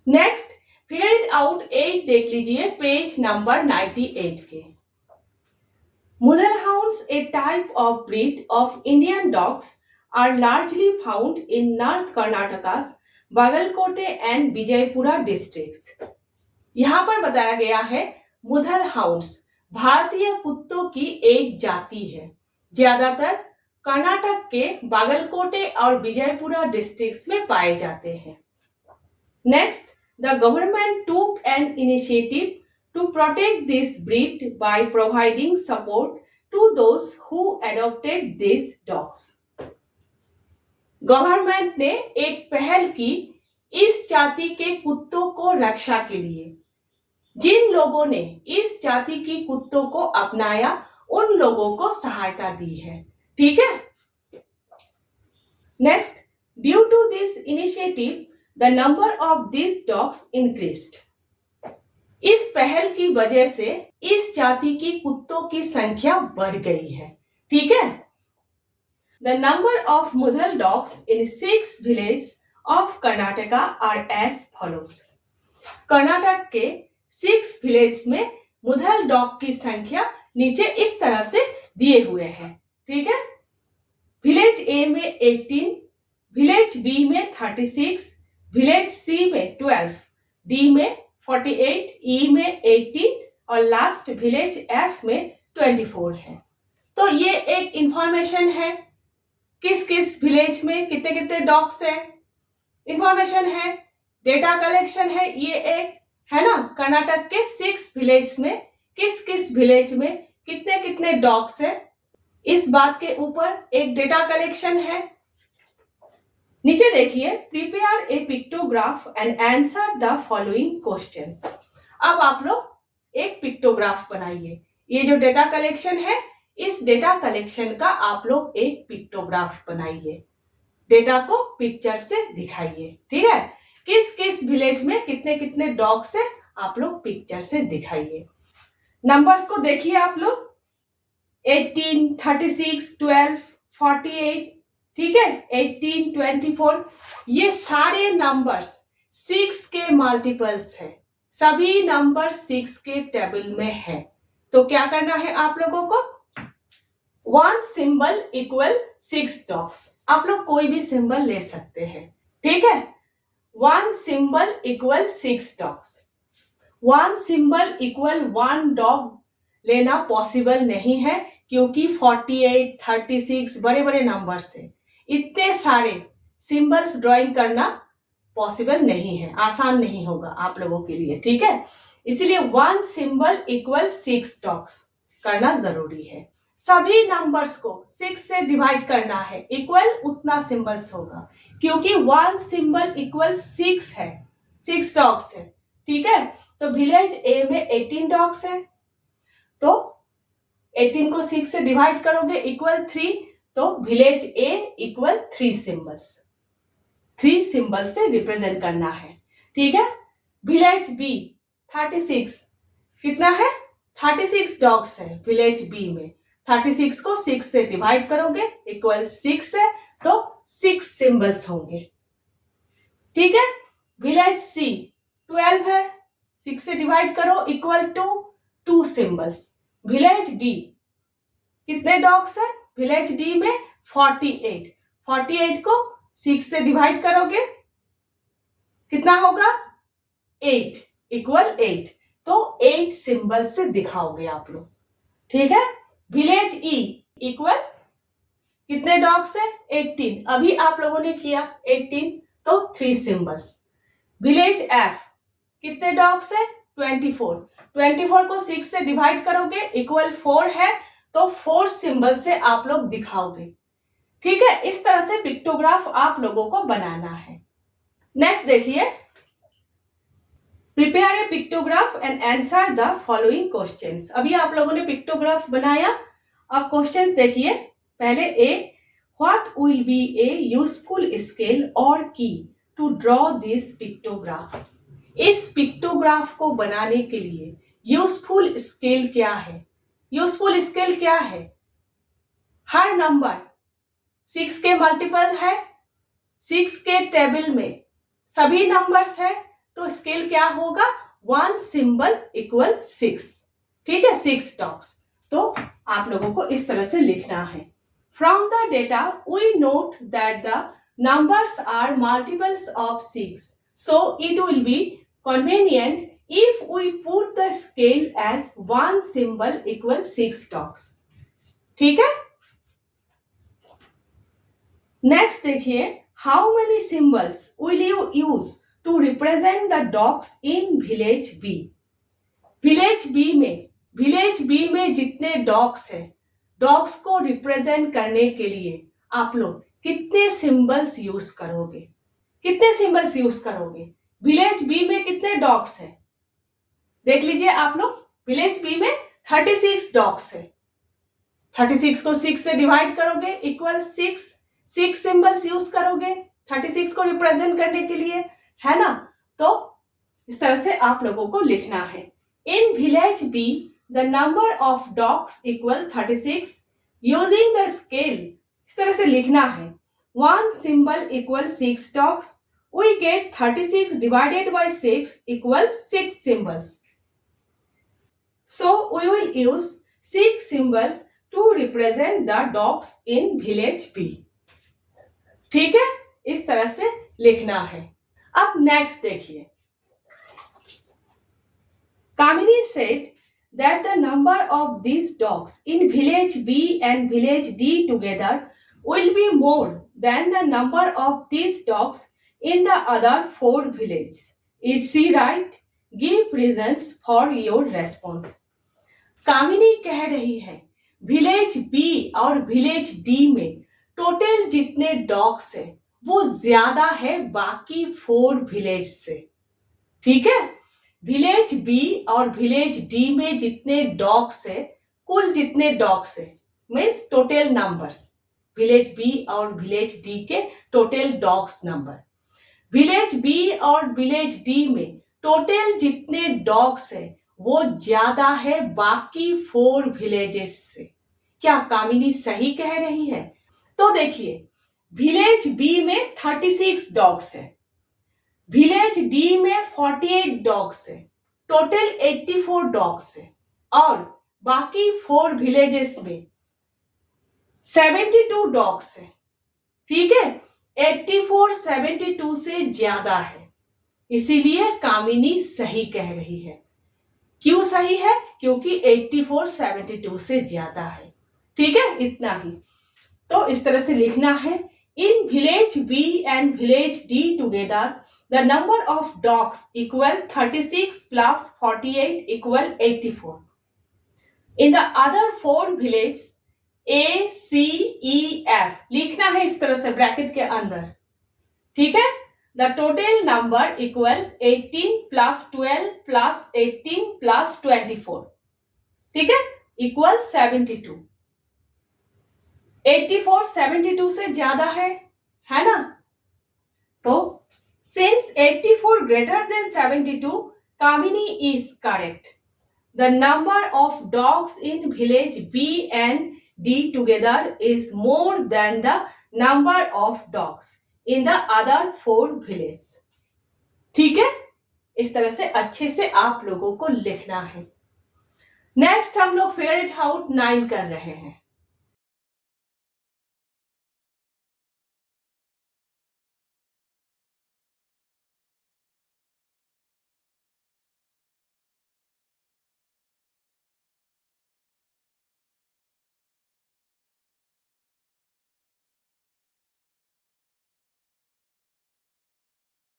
Next, figure it out 8 देख लीजिए page number 98 के। Mudhal hounds, a type of breed of Indian dogs, are largely found in North Karnataka's Bagalkote and Vijaypura districts. यहाँ पर बताया गया है मुधल hounds भारतीय कुत्तों की एक जाति है, ज्यादातर कर्नाटक के बागलकोटे और विजयपुरा डिस्ट्रिक्ट्स में पाए जाते हैं। Next, the government took an initiative to protect this breed by providing support to those who adopted these dogs. Government ने एक पहल की इस जाति के कुत्तों को रक्षा के लिए। जिन लोगों ने इस जाति की कुत्तों को अपनाया उन लोगों को सहायता दी है। ठीक है। Next, due to this initiative the number of this dogs increased. इस पहल की वजह से इस जाति की कुत्तों की संख्या बढ़ गई है। ठीक है। The number of Mudhol dogs in 6 village of Karnataka are as follows. Karnataka के 6 विलेज में मुधल डॉग की संख्या नीचे इस तरह से दिए हुए हैं। ठीक है। विलेज ए में 18, विलेज बी में 36, विलेज सी में 12, डी में 48, ई में 18 और लास्ट विलेज एफ में 24 है। तो ये एक इंफॉर्मेशन है किस किस विलेज में कितने कितने डॉग्स है, इंफॉर्मेशन है, डेटा कलेक्शन है। ये एक है ना, कर्नाटक के 6 विलेज में किस किस विलेज में कितने कितने डॉग्स है, इस बात के ऊपर एक डेटा कलेक्शन है। नीचे देखिए, prepare a pictograph and answer the following questions. अब आप लोग एक पिक्टोग्राफ बनाइए। ये जो डेटा कलेक्शन है, इस डेटा कलेक्शन का आप लोग एक पिक्टोग्राफ बनाइए। डेटा को पिक्चर से दिखाइए। ठीक है। किस किस विलेज में कितने कितने डॉग्स है, आप लोग पिक्चर से दिखाइए। नंबर्स को देखिए आप लोग, 18, 36, 12, 48, ठीक है, 18, 24, ये सारे नंबर्स 6 के मल्टीपल्स है। सभी नंबर 6 के टेबल में है। तो क्या करना है आप लोगों को, 1 सिंबल इक्वल 6 डॉग्स। आप लोग कोई भी सिंबल ले सकते हैं। ठीक है। 1 symbol equal 6 dogs. 1 symbol equal 1 dog लेना पॉसिबल नहीं है, क्योंकि 48, 36 बड़े बड़े नंबर्स है। इतने सारे सिंबल्स ड्राइंग करना पॉसिबल नहीं है, आसान नहीं होगा आप लोगों के लिए। ठीक है। इसीलिए 1 सिंबल इक्वल 6 डॉग्स करना जरूरी है। सभी नंबर्स को 6 से डिवाइड करना है, इक्वल उतना सिंबल्स होगा, क्योंकि 1 सिंबल इक्वल 6 है, 6 डॉग्स है। ठीक है। तो विलेज ए में 18 डॉग्स है, तो 18 को 6 से डिवाइड करोगे इक्वल 3, तो विलेज ए इक्वल 3 सिंबल्स, 3 सिंबल्स से रिप्रेजेंट करना है। ठीक है। विलेज बी 36, कितना है, 36 डॉग्स है विलेज बी में। 36 को 6 से डिवाइड करोगे इक्वल 6 है, तो 6 सिंबल्स होंगे। ठीक है। विलेज सी 12 है, 6 से डिवाइड करो equal to 2 symbols. Village D कितने डॉग्स है, विलेज डी में 48, 48 को 6 से डिवाइड करोगे कितना होगा, 8 इक्वल 8, तो 8 सिंबल से दिखाओगे आप लोग। ठीक है। विलेज ई इक्वल कितने डॉग्स है, 18, अभी आप लोगों ने किया 18, तो 3 सिंबल्स। विलेज एफ कितने डॉग्स है, 24, 24 को 6 से डिवाइड करोगे इक्वल 4 है, तो 4 सिंबल से आप लोग दिखाओगे। ठीक है। इस तरह से पिक्टोग्राफ आप लोगों को बनाना है। नेक्स्ट देखिए, prepare a pictograph and answer the following questions. अभी आप लोगों ने पिक्टोग्राफ बनाया, अब क्वेश्चंस देखिए। पहले A, what will be a useful scale और key to draw this pictograph. इस पिक्टोग्राफ को बनाने के लिए यूजफुल स्केल क्या है, यूजफुल स्केल क्या है, हर नंबर 6 के मल्टीपल है, 6 के टेबल में सभी नंबर्स है, तो स्केल क्या होगा, 1 symbol equal 6, ठीक है, 6 dogs। तो आप लोगों को इस तरह से लिखना है। From the data we note that the numbers are multiples of 6, so it will be convenient if we put the scale as 1 symbol equal 6 dogs, ठीक है। नेक्स्ट देखिए, how many symbols will you use to represent the dogs in village B. Village B में जितने dogs हैं, dogs को represent करने के लिए आप लोग कितने सिंबल्स यूज करोगे, कितने सिंबल्स यूज करोगे। विलेज बी में कितने डॉग्स हैं, देख लीजिए आप लोग। विलेज बी में 36 डॉग्स है। 36 को 6 से डिवाइड करोगे इक्वल 6 सिंबल्स यूज करोगे 36 को रिप्रेजेंट करने के लिए, है ना। तो इस तरह से आप लोगों को लिखना है। In village be the number of dogs equal 36 using the scale, इस तरह से लिखना है। 1 symbol equal 6 dogs, we get 36 divided by 6 equal 6 symbols. So we will use 6 symbols to represent the dogs in village B. ठीक है, इस तरह से लिखना है। अब नेक्स्ट देखिए, कामिनी said that the number of these dogs in village B and village D together will be more than the number of these dogs in the other 4 villages. Is she right? Give reasons for your response. कामिनी कह रही है village B और village D में total जितने dogs है वो ज्यादा है बाकी 4 विलेज से, ठीक है। विलेज बी और विलेज डी में जितने डॉग्स है, कुल जितने डॉग्स है means total numbers, village B और विलेज डी के total dogs number. Village B और विलेज डी में टोटल जितने डॉग्स है वो ज्यादा है बाकी 4 विलेजेस से। क्या कामिनी सही कह रही है? तो देखिए, विलेज बी में 36 डॉग्स है, विलेज डी में 48 डॉग्स है, टोटल 84 डॉग्स है, और बाकी 4 विलेजेस में 72 डॉग्स है, ठीक है। 84 72 से ज्यादा है, इसीलिए कामिनी सही कह रही है। क्यों सही है? क्योंकि 84 72 से ज्यादा है, ठीक है, इतना ही। तो इस तरह से लिखना है, in village B and village D together the number of dogs equal 36 plus 48 equal 84। In the other 4 village A C E F लिखना है इस तरह से ब्रैकेट के अंदर, ठीक है। The total number equal 18 plus 12 plus 18 plus 24, ठीक है, इक्वल 72। 84 72 से ज्यादा है ना। तो since 84 greater than 72, Kamini is correct. The number of dogs in village B and D together is more than the number of dogs in the other 4 village, ठीक है। इस तरह से अच्छे से आप लोगों को लिखना है। नेक्स्ट हम लोग फिगर इट आउट 9 कर रहे हैं।